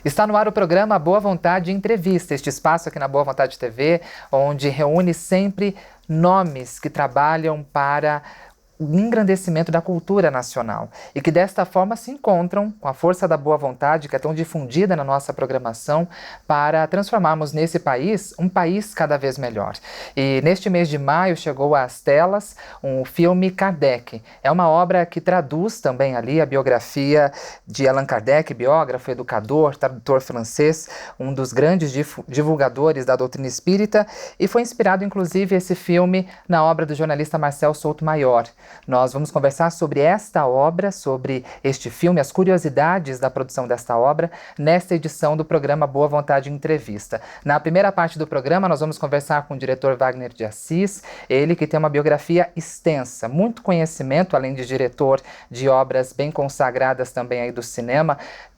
Está no ar o programa Boa Vontade Entrevista, este espaço aqui na Boa Vontade TV, onde reúne sempre nomes que trabalham para o engrandecimento da cultura nacional e que desta forma se encontram com a força da boa vontade que é tão difundida na nossa programação para transformarmos nesse país um país cada vez melhor. E neste mês de maio chegou às telas um filme Kardec. É uma obra que traduz também ali a biografia de Allan Kardec, biógrafo, educador, tradutor francês, um dos grandes divulgadores da doutrina espírita, e foi inspirado inclusive esse filme na obra do jornalista Marcel Souto Maior. Nós vamos conversar sobre esta obra, sobre este filme, as curiosidades da produção desta obra, nesta edição do programa Boa Vontade Entrevista. Na primeira parte do programa, nós vamos conversar com o diretor Wagner de Assis, ele que tem uma biografia extensa, muito conhecimento, além de diretor de obras bem consagradas também aí do cinema,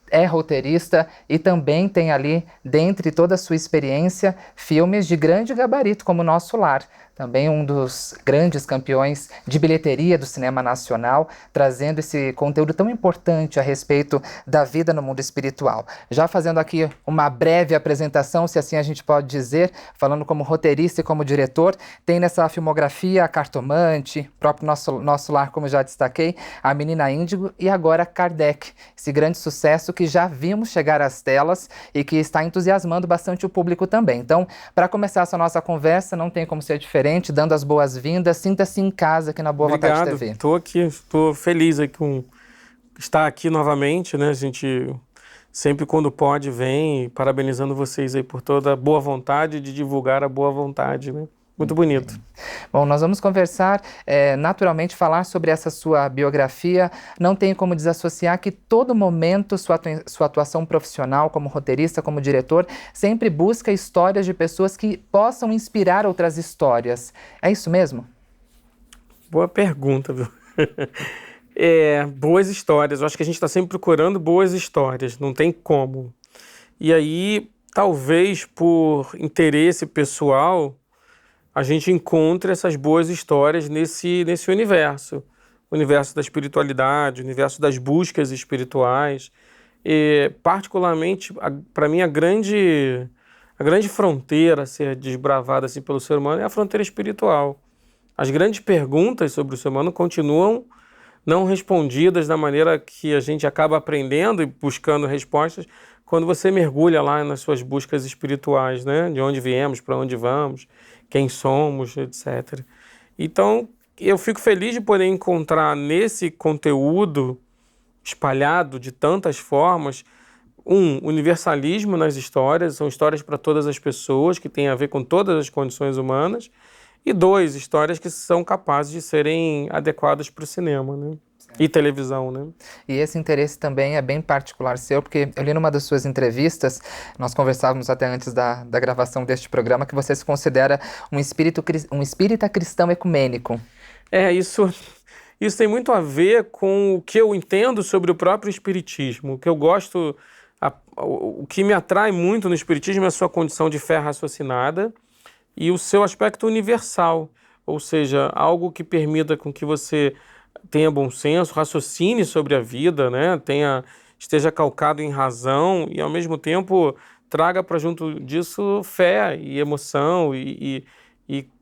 é roteirista e também tem ali, dentre toda a sua experiência, filmes de grande gabarito, como Nosso Lar. Também um dos grandes campeões de bilheteria do cinema nacional, trazendo esse conteúdo tão importante a respeito da vida no mundo espiritual. Já fazendo aqui uma breve apresentação, se assim a gente pode dizer, falando como roteirista e como diretor, tem nessa filmografia a Cartomante, próprio Nosso Lar, como já destaquei, A Menina Índigo e agora Kardec, esse grande sucesso que já vimos chegar às telas e que está entusiasmando bastante o público também. Então, para começar essa nossa conversa, não tem como ser diferente, dando as boas-vindas, sinta-se em casa aqui na Boa Vontade TV. Estou feliz aí com estar aqui novamente, né? A gente sempre quando pode vem, parabenizando vocês aí por toda a boa vontade de divulgar a boa vontade, né? Muito bonito. Bom, nós vamos conversar, naturalmente falar sobre essa sua biografia. Não tem como desassociar que todo momento sua atuação profissional como roteirista, como diretor, sempre busca histórias de pessoas que possam inspirar outras histórias. É isso mesmo? Boa pergunta, viu? Boas histórias. Eu acho que a gente está sempre procurando boas histórias, não tem como. E aí, talvez por interesse pessoal, a gente encontra essas boas histórias nesse universo. O universo da espiritualidade, o universo das buscas espirituais. E, particularmente, para mim, a grande fronteira a ser desbravada assim, pelo ser humano é a fronteira espiritual. As grandes perguntas sobre o ser humano continuam não respondidas da maneira que a gente acaba aprendendo e buscando respostas quando você mergulha lá nas suas buscas espirituais, né? De onde viemos, para onde vamos, quem somos, etc. Então, eu fico feliz de poder encontrar nesse conteúdo espalhado de tantas formas, universalismo nas histórias, são histórias para todas as pessoas, que têm a ver com todas as condições humanas, e dois, histórias que são capazes de serem adequadas para o cinema, né? E televisão, né? E esse interesse também é bem particular seu, porque eu li numa das suas entrevistas, nós conversávamos até antes da gravação deste programa, que você se considera um espírita cristão ecumênico. Isso tem muito a ver com o que eu entendo sobre o próprio espiritismo. O que eu gosto, o que me atrai muito no espiritismo é a sua condição de fé raciocinada e o seu aspecto universal, ou seja, algo que permita com que você tenha bom senso, raciocine sobre a vida, né? Esteja calcado em razão e, ao mesmo tempo, traga para junto disso fé e emoção e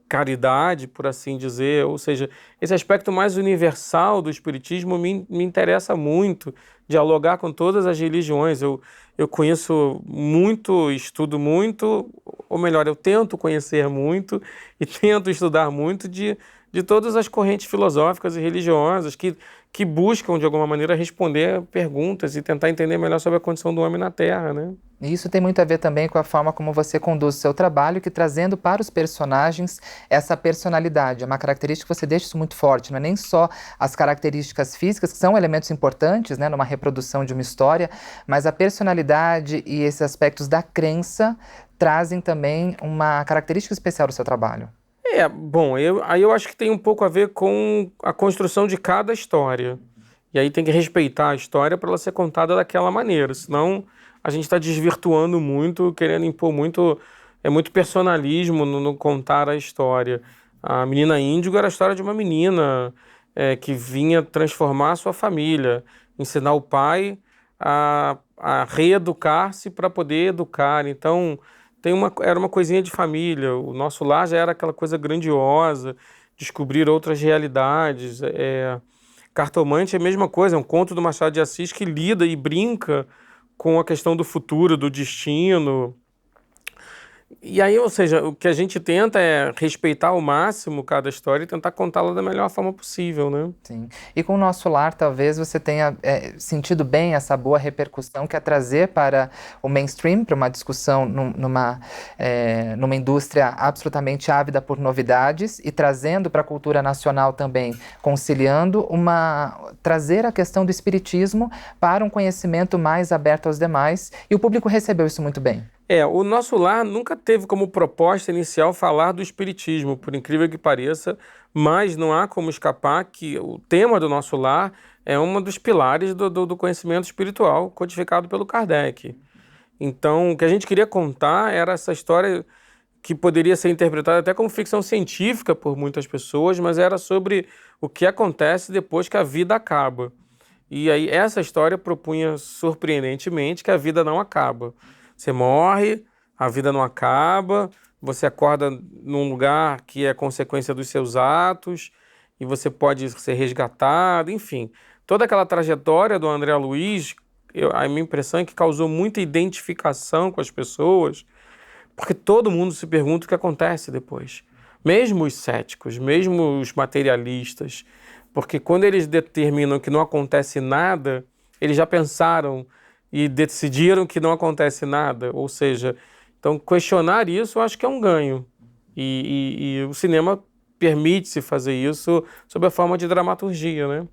caridade, por assim dizer. Ou seja, esse aspecto mais universal do espiritismo me interessa muito, dialogar com todas as religiões. Eu conheço muito, estudo muito, ou melhor, eu tento conhecer muito e tento estudar muito de todas as correntes filosóficas e religiosas que buscam, de alguma maneira, responder perguntas e tentar entender melhor sobre a condição do homem na Terra, né? E isso tem muito a ver também com a forma como você conduz o seu trabalho, que trazendo para os personagens essa personalidade. É uma característica que você deixa isso muito forte, não é nem só as características físicas, que são elementos importantes, né, numa reprodução de uma história, mas a personalidade e esses aspectos da crença trazem também uma característica especial do seu trabalho. Aí eu acho que tem um pouco a ver com a construção de cada história. E aí tem que respeitar a história para ela ser contada daquela maneira, senão a gente está desvirtuando muito, querendo impor muito personalismo no contar a história. A Menina Índigo era a história de uma menina que vinha transformar a sua família, ensinar o pai a a reeducar-se para poder educar. Então, era uma coisinha de família. O Nosso Lar já era aquela coisa grandiosa, descobrir outras realidades. Cartomante é a mesma coisa, é um conto do Machado de Assis que lida e brinca com a questão do futuro, do destino. E aí, ou seja, o que a gente tenta é respeitar ao máximo cada história e tentar contá-la da melhor forma possível, né? Sim. E com o Nosso Lar, talvez você tenha sentido bem essa boa repercussão que é trazer para o mainstream, para uma discussão numa indústria absolutamente ávida por novidades e trazendo para a cultura nacional também, conciliando trazer a questão do espiritismo para um conhecimento mais aberto aos demais, e o público recebeu isso muito bem. O Nosso Lar nunca teve como proposta inicial falar do espiritismo, por incrível que pareça, mas não há como escapar que o tema do Nosso Lar é um dos pilares do conhecimento espiritual codificado pelo Kardec. Então, o que a gente queria contar era essa história que poderia ser interpretada até como ficção científica por muitas pessoas, mas era sobre o que acontece depois que a vida acaba. E aí essa história propunha surpreendentemente que a vida não acaba. Você morre, a vida não acaba, você acorda num lugar que é consequência dos seus atos e você pode ser resgatado, enfim. Toda aquela trajetória do André Luiz, a minha impressão é que causou muita identificação com as pessoas, porque todo mundo se pergunta o que acontece depois. Mesmo os céticos, mesmo os materialistas, porque quando eles determinam que não acontece nada, eles já pensaram e decidiram que não acontece nada, ou seja, então questionar isso eu acho que é um ganho, e o cinema permite-se fazer isso sob a forma de dramaturgia, né?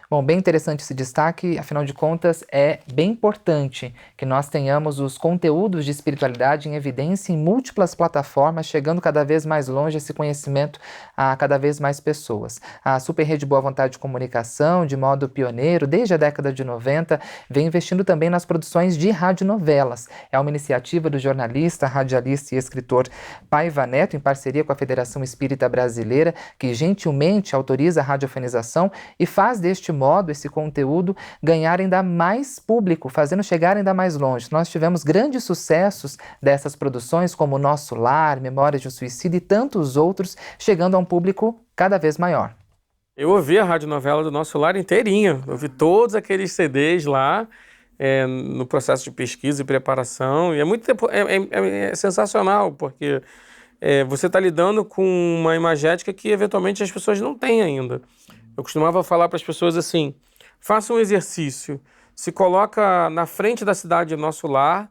Bom, bem interessante esse destaque, afinal de contas é bem importante que nós tenhamos os conteúdos de espiritualidade em evidência em múltiplas plataformas, chegando cada vez mais longe esse conhecimento a cada vez mais pessoas. A Super Rede Boa Vontade de Comunicação, de modo pioneiro, desde a década de 90, vem investindo também nas produções de radionovelas. É uma iniciativa do jornalista, radialista e escritor Paiva Neto, em parceria com a Federação Espírita Brasileira, que gentilmente autoriza a radiofonização e faz deste modo esse conteúdo ganhar ainda mais público, fazendo chegar ainda mais longe. Nós tivemos grandes sucessos dessas produções, como Nosso Lar, Memórias de um Suicídio e tantos outros, chegando a um público cada vez maior. Eu ouvi a radionovela do Nosso Lar inteirinha, eu ouvi todos aqueles CDs lá, no processo de pesquisa e preparação, e é sensacional, porque você está lidando com uma imagética que eventualmente as pessoas não têm ainda. Eu costumava falar para as pessoas assim, faça um exercício, se coloca na frente da cidade do Nosso Lar,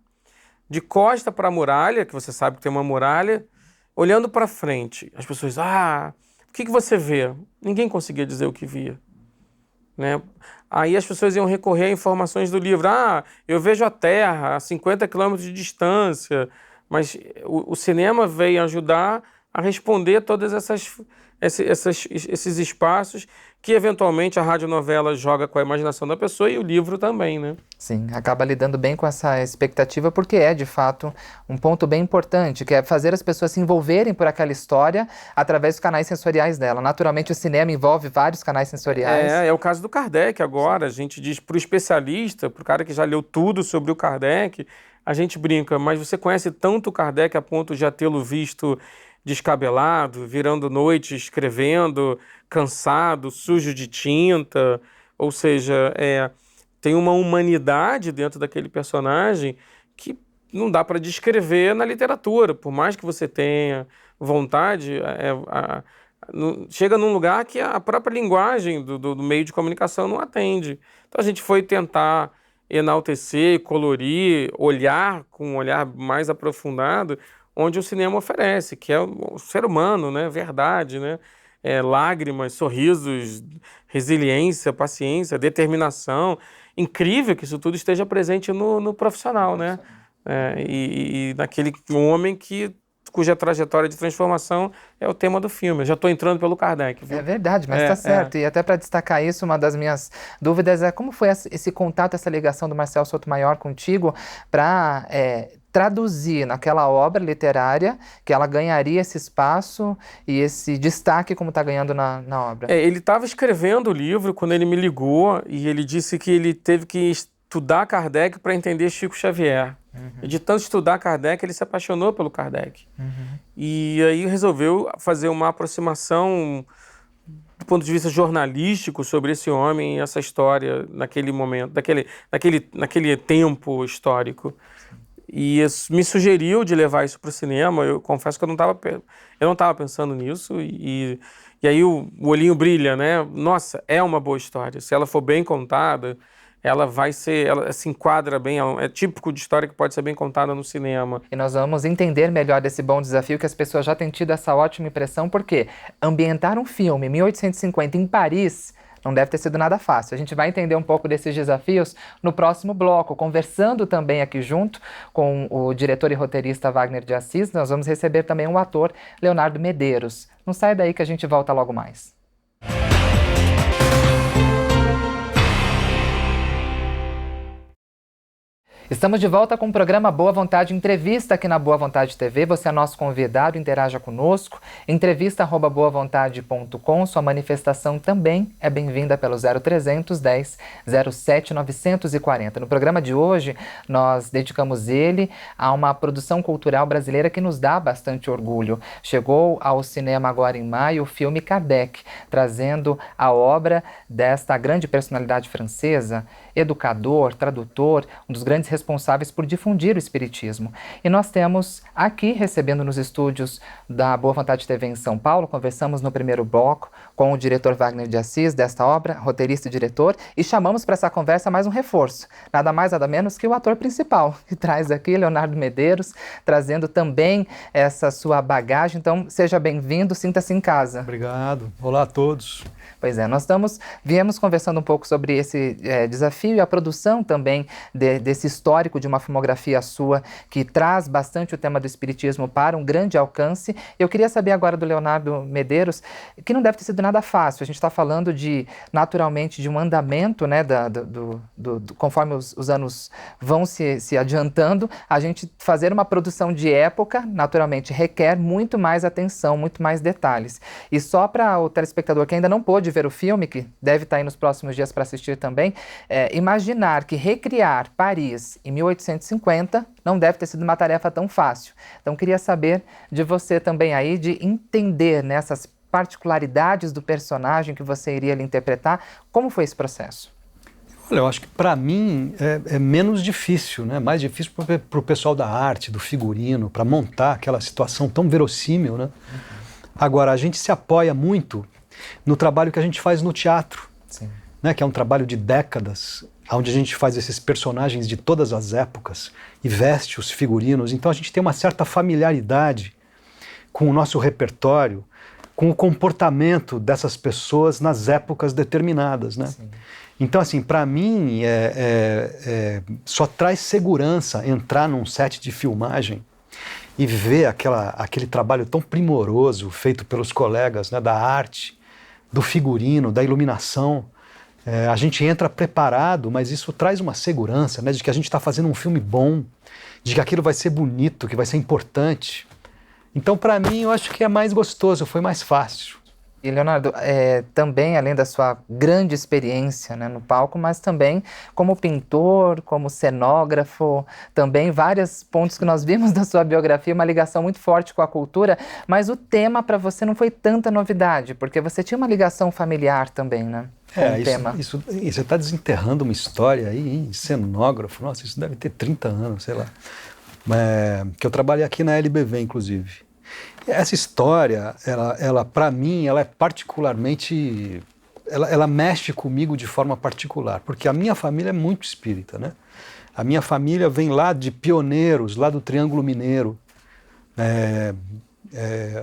de costa para a muralha, que você sabe que tem uma muralha, olhando para frente. As pessoas, o que você vê? Ninguém conseguia dizer o que via, né? Aí as pessoas iam recorrer a informações do livro. Eu vejo a Terra a 50 quilômetros de distância, mas o cinema veio ajudar a responder todos esses espaços que eventualmente a radionovela joga com a imaginação da pessoa e o livro também, né? Sim, acaba lidando bem com essa expectativa porque é, de fato, um ponto bem importante, que é fazer as pessoas se envolverem por aquela história através dos canais sensoriais dela. Naturalmente, o cinema envolve vários canais sensoriais. É o caso do Kardec agora. A gente diz para o especialista, para o cara que já leu tudo sobre o Kardec, a gente brinca, mas você conhece tanto o Kardec a ponto de já tê-lo visto descabelado, virando noite, escrevendo, cansado, sujo de tinta, ou seja, tem uma humanidade dentro daquele personagem que não dá para descrever na literatura, por mais que você tenha vontade, chega num lugar que a própria linguagem do meio de comunicação não atende. Então a gente foi tentar enaltecer, colorir, olhar com um olhar mais aprofundado, onde o cinema oferece, que é o ser humano, né? Verdade, né? Lágrimas, sorrisos, resiliência, paciência, determinação. Incrível que isso tudo esteja presente no profissional, né? E naquele homem cuja trajetória de transformação é o tema do filme. Eu já estou entrando pelo Kardec, viu? É verdade, mas está certo. E até para destacar isso, uma das minhas dúvidas é como foi esse contato, essa ligação do Marcel Sotomayor contigo para traduzir naquela obra literária que ela ganharia esse espaço e esse destaque como está ganhando na obra. Ele estava escrevendo o livro quando ele me ligou e ele disse que ele teve que estudar Kardec para entender Chico Xavier. E de tanto estudar Kardec, ele se apaixonou pelo Kardec. E aí resolveu fazer uma aproximação do ponto de vista jornalístico sobre esse homem e essa história naquele momento, naquele tempo histórico. E me sugeriu de levar isso para o cinema. Eu confesso que eu não estava pensando nisso. E aí o olhinho brilha, né? Nossa, é uma boa história. Se ela for bem contada, ela se enquadra bem, é típico de história que pode ser bem contada no cinema. E nós vamos entender melhor desse bom desafio que as pessoas já têm tido essa ótima impressão, porque ambientar um filme em 1850 em Paris não deve ter sido nada fácil. A gente vai entender um pouco desses desafios no próximo bloco, conversando também aqui junto com o diretor e roteirista Wagner de Assis. Nós vamos receber também o ator Leonardo Medeiros. Não sai daí que a gente volta logo mais. Estamos de volta com o programa Boa Vontade Entrevista aqui na Boa Vontade TV. Você é nosso convidado, interaja conosco. Entrevista@boavontade.com. Sua manifestação também é bem-vinda pelo 0310 07 940. No programa de hoje, nós dedicamos ele a uma produção cultural brasileira que nos dá bastante orgulho. Chegou ao cinema agora em maio o filme Kardec, trazendo a obra desta grande personalidade francesa, educador, tradutor, um dos grandes responsáveis por difundir o espiritismo. E nós temos aqui, recebendo nos estúdios da Boa Vontade TV em São Paulo, conversamos no primeiro bloco com o diretor Wagner de Assis desta obra, roteirista e diretor, e chamamos para essa conversa mais um reforço, nada mais, nada menos que o ator principal, que traz aqui Leonardo Medeiros, trazendo também essa sua bagagem. Então, seja bem-vindo, sinta-se em casa. Obrigado. Olá a todos. Pois é, nós viemos conversando um pouco sobre esse desafio e a produção também desse histórico de uma filmografia sua que traz bastante o tema do espiritismo para um grande alcance. Eu queria saber agora do Leonardo Medeiros, que não deve ter sido nada fácil. A gente está falando naturalmente de um andamento, né, conforme os anos vão se adiantando, a gente fazer uma produção de época, naturalmente, requer muito mais atenção, muito mais detalhes. E só para o telespectador que ainda não pôde ver o filme, que deve estar aí nos próximos dias para assistir também, imaginar que recriar Paris em 1850 não deve ter sido uma tarefa tão fácil. Então, queria saber de você também aí, de entender nessas particularidades do personagem que você iria lhe interpretar, como foi esse processo? Olha, eu acho que para mim é menos difícil, né? Mais difícil para o pessoal da arte, do figurino, para montar aquela situação tão verossímil, né? Agora, a gente se apoia muito no trabalho que a gente faz no teatro, né, que é um trabalho de décadas, onde a gente faz esses personagens de todas as épocas e veste os figurinos. Então a gente tem uma certa familiaridade com o nosso repertório, com o comportamento dessas pessoas nas épocas determinadas, né? Então, assim, para mim, só traz segurança entrar num set de filmagem e ver aquele trabalho tão primoroso feito pelos colegas, né, da arte, do figurino, da iluminação. A gente entra preparado, mas isso traz uma segurança, né, de que a gente está fazendo um filme bom, de que aquilo vai ser bonito, que vai ser importante. Então, para mim, eu acho que é mais gostoso, foi mais fácil. E, Leonardo, também, além da sua grande experiência, né, no palco, mas também como pintor, como cenógrafo, também vários pontos que nós vimos da sua biografia, uma ligação muito forte com a cultura, mas o tema para você não foi tanta novidade, porque você tinha uma ligação familiar também, né? Isso, você está desenterrando uma história aí, hein, de cenógrafo. Nossa, isso deve ter 30 anos, sei lá. Que eu trabalhei aqui na LBV, inclusive. Essa história, ela para mim, ela é particularmente... Ela mexe comigo de forma particular, porque a minha família é muito espírita, né? A minha família vem lá de pioneiros, lá do Triângulo Mineiro.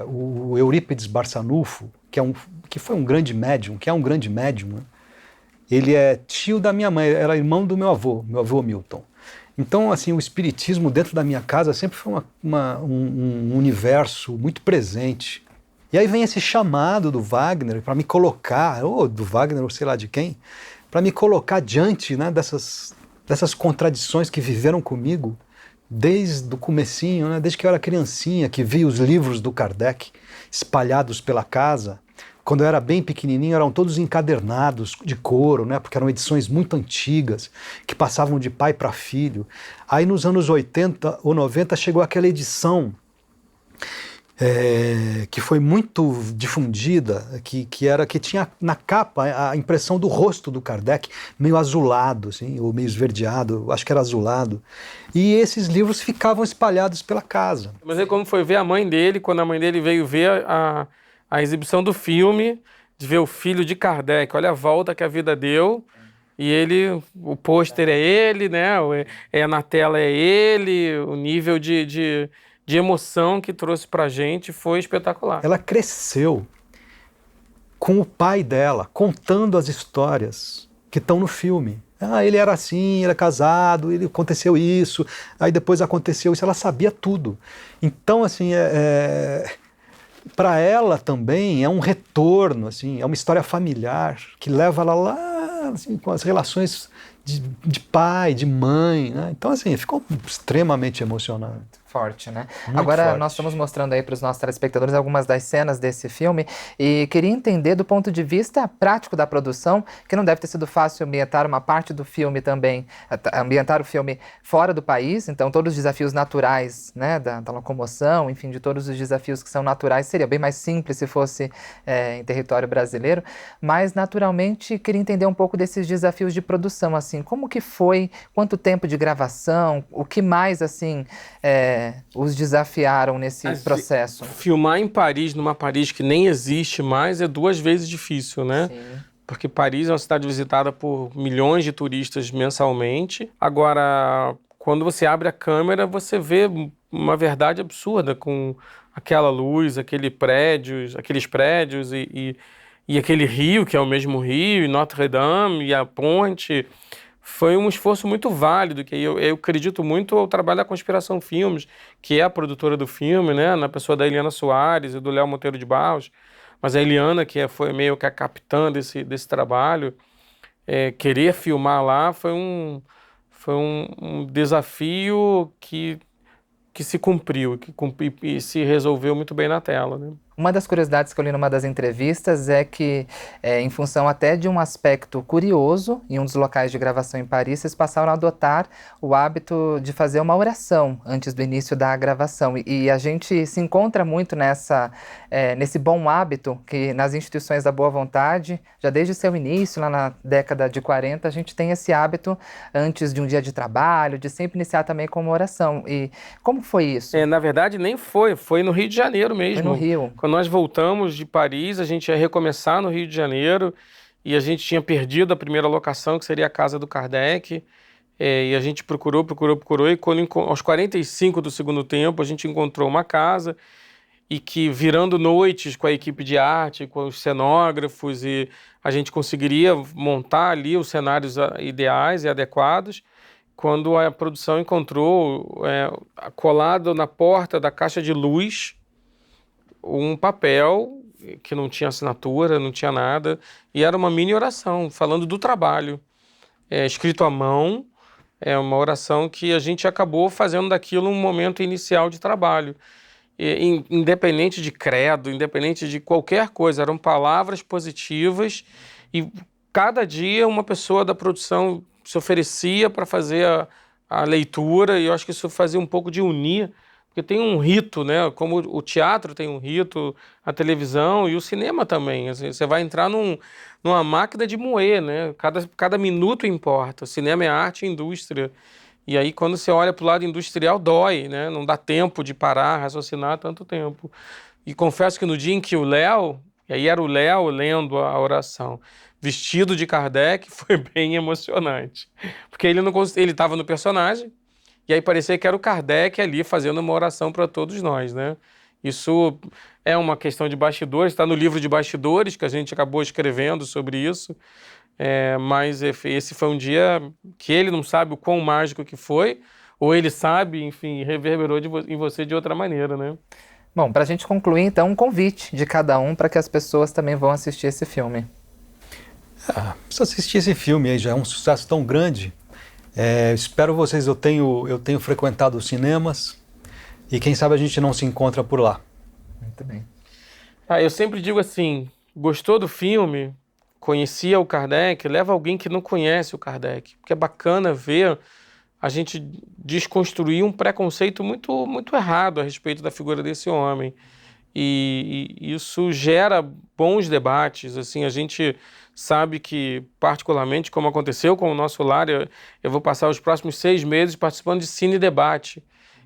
O Eurípides Barçanufo, que foi um grande médium, que é um grande médium, né? Ele é tio da minha mãe, era irmão do meu avô Milton. Então, assim, o espiritismo dentro da minha casa sempre foi um universo muito presente. E aí vem esse chamado do Wagner para me colocar, ou do Wagner, ou sei lá de quem, para me colocar diante, né, dessas contradições que viveram comigo desde o comecinho, né, desde que eu era criancinha, que vi os livros do Kardec espalhados pela casa, quando eu era bem pequenininho, eram todos encadernados de couro, né? Porque eram edições muito antigas, que passavam de pai para filho. Aí nos anos 80 ou 90 chegou aquela edição que foi muito difundida, que tinha na capa a impressão do rosto do Kardec, meio azulado, assim, ou meio esverdeado, acho que era azulado. E esses livros ficavam espalhados pela casa. Mas aí como foi ver a mãe dele, quando a mãe dele veio ver a exibição do filme, de ver o filho de Kardec, olha a volta que a vida deu, e ele, o pôster é ele, né? Na tela é ele, o nível de emoção que trouxe pra gente foi espetacular. Ela cresceu com o pai dela, contando as histórias que estão no filme. Ele era assim, ele era casado, ele aconteceu isso, aí depois aconteceu isso, ela sabia tudo. Então, assim, para ela também é um retorno, assim, é uma história familiar que leva ela lá, assim, com as relações de pai, de mãe, né? Então, assim, ficou extremamente emocionante. Forte, né? Muito Agora, forte. nós estamos mostrando aí para os nossos telespectadores algumas das cenas desse filme e queria entender do ponto de vista prático da produção, que não deve ter sido fácil ambientar uma parte do filme também, ambientar o filme fora do país, então todos os desafios naturais, né, da locomoção, enfim, de todos os desafios que são naturais, seria bem mais simples se fosse em território brasileiro, mas naturalmente queria entender um pouco desses desafios de produção, assim, como que foi, quanto tempo de gravação, o que mais, assim, os desafiaram nesse processo? Filmar em Paris, numa Paris que nem existe mais, é 2 vezes difícil, né? Sim. Porque Paris é uma cidade visitada por milhões de turistas mensalmente. Agora, quando você abre a câmera, você vê uma verdade absurda com aquela luz, aqueles prédios e aquele rio, que é o mesmo rio, e Notre-Dame, e a ponte. Foi um esforço muito válido, que eu acredito muito ao trabalho da Conspiração Filmes, que é a produtora do filme, né, na pessoa da Eliana Soares e do Léo Monteiro de Barros, mas a Eliana, que foi meio que a capitã desse trabalho, querer filmar lá foi um desafio que se cumpriu, e se resolveu muito bem na tela, né? Uma das curiosidades que eu li numa das entrevistas é que, em função até de um aspecto curioso, em um dos locais de gravação em Paris, vocês passaram a adotar o hábito de fazer uma oração antes do início da gravação. E a gente se encontra muito nesse bom hábito que nas instituições da Boa Vontade, já desde seu início, lá na década de 40, a gente tem esse hábito antes de um dia de trabalho, de sempre iniciar também com uma oração. E como foi isso? Na verdade, nem foi no Rio de Janeiro mesmo. Foi no Rio. Quando nós voltamos de Paris, a gente ia recomeçar no Rio de Janeiro e a gente tinha perdido a primeira locação, que seria a casa do Kardec, e a gente procurou e quando, aos 45 do segundo tempo a gente encontrou uma casa e que, virando noites com a equipe de arte, com os cenógrafos, e a gente conseguiria montar ali os cenários ideais e adequados, quando a produção encontrou colado na porta da caixa de luz um papel que não tinha assinatura, não tinha nada, e era uma mini oração, falando do trabalho, escrito à mão, uma oração que a gente acabou fazendo daquilo um momento inicial de trabalho. Independente de credo, independente de qualquer coisa, eram palavras positivas, e cada dia uma pessoa da produção se oferecia para fazer a leitura, e eu acho que isso fazia um pouco de unir, porque tem um rito, né? Como o teatro tem um rito, a televisão e o cinema também. Assim, você vai entrar numa máquina de moer, né? Cada minuto importa. O cinema é arte e indústria. E aí, quando você olha para o lado industrial, dói, né? Não dá tempo de parar, raciocinar tanto tempo. E confesso que no dia em que o Léo, e aí era o Léo lendo a oração, vestido de Kardec, foi bem emocionante. Porque ele estava no personagem, e aí parecia que era o Kardec ali fazendo uma oração para todos nós, né? Isso é uma questão de bastidores, está no livro de bastidores que a gente acabou escrevendo sobre isso, mas esse foi um dia que ele não sabe o quão mágico que foi, ou ele sabe, enfim, reverberou em você de outra maneira, né? Bom, para a gente concluir, então, um convite de cada um para que as pessoas também vão assistir esse filme. Precisa assistir esse filme aí, já é um sucesso tão grande. Espero vocês, eu tenho frequentado os cinemas e quem sabe a gente não se encontra por lá. Muito bem. Eu sempre digo assim, gostou do filme, conhecia o Kardec, leva alguém que não conhece o Kardec, porque é bacana ver a gente desconstruir um preconceito muito, muito errado a respeito da figura desse homem. E isso gera bons debates. Assim, a gente sabe que, particularmente, como aconteceu com o nosso lar, eu vou passar os próximos 6 meses participando de Cine Debate.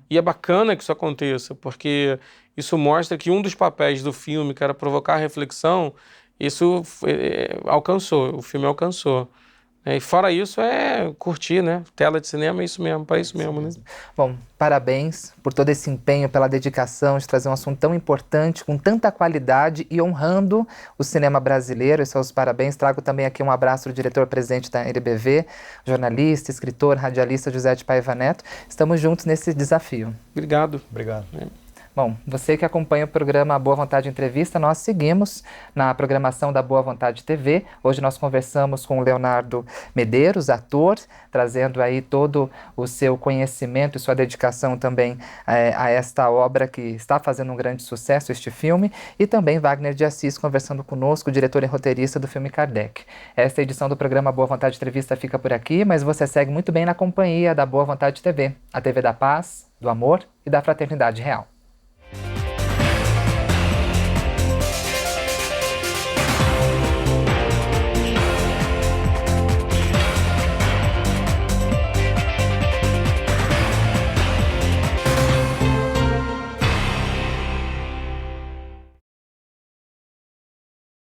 E é bacana que isso aconteça, porque isso mostra que um dos papéis do filme, que era provocar reflexão, isso alcançou, o filme alcançou. E fora isso, é curtir, né? Tela de cinema é isso mesmo, para isso mesmo, né? Bom, parabéns por todo esse empenho, pela dedicação de trazer um assunto tão importante, com tanta qualidade e honrando o cinema brasileiro. Seus parabéns. Trago também aqui um abraço do diretor-presidente da NBV, jornalista, escritor, radialista José de Paiva Neto. Estamos juntos nesse desafio. Obrigado. Obrigado. Bom, você que acompanha o programa Boa Vontade Entrevista, nós seguimos na programação da Boa Vontade TV. Hoje nós conversamos com o Leonardo Medeiros, ator, trazendo aí todo o seu conhecimento e sua dedicação também a esta obra que está fazendo um grande sucesso, este filme, e também Wagner de Assis conversando conosco, diretor e roteirista do filme Kardec. Esta edição do programa Boa Vontade Entrevista fica por aqui, mas você segue muito bem na companhia da Boa Vontade TV, a TV da paz, do amor e da fraternidade real.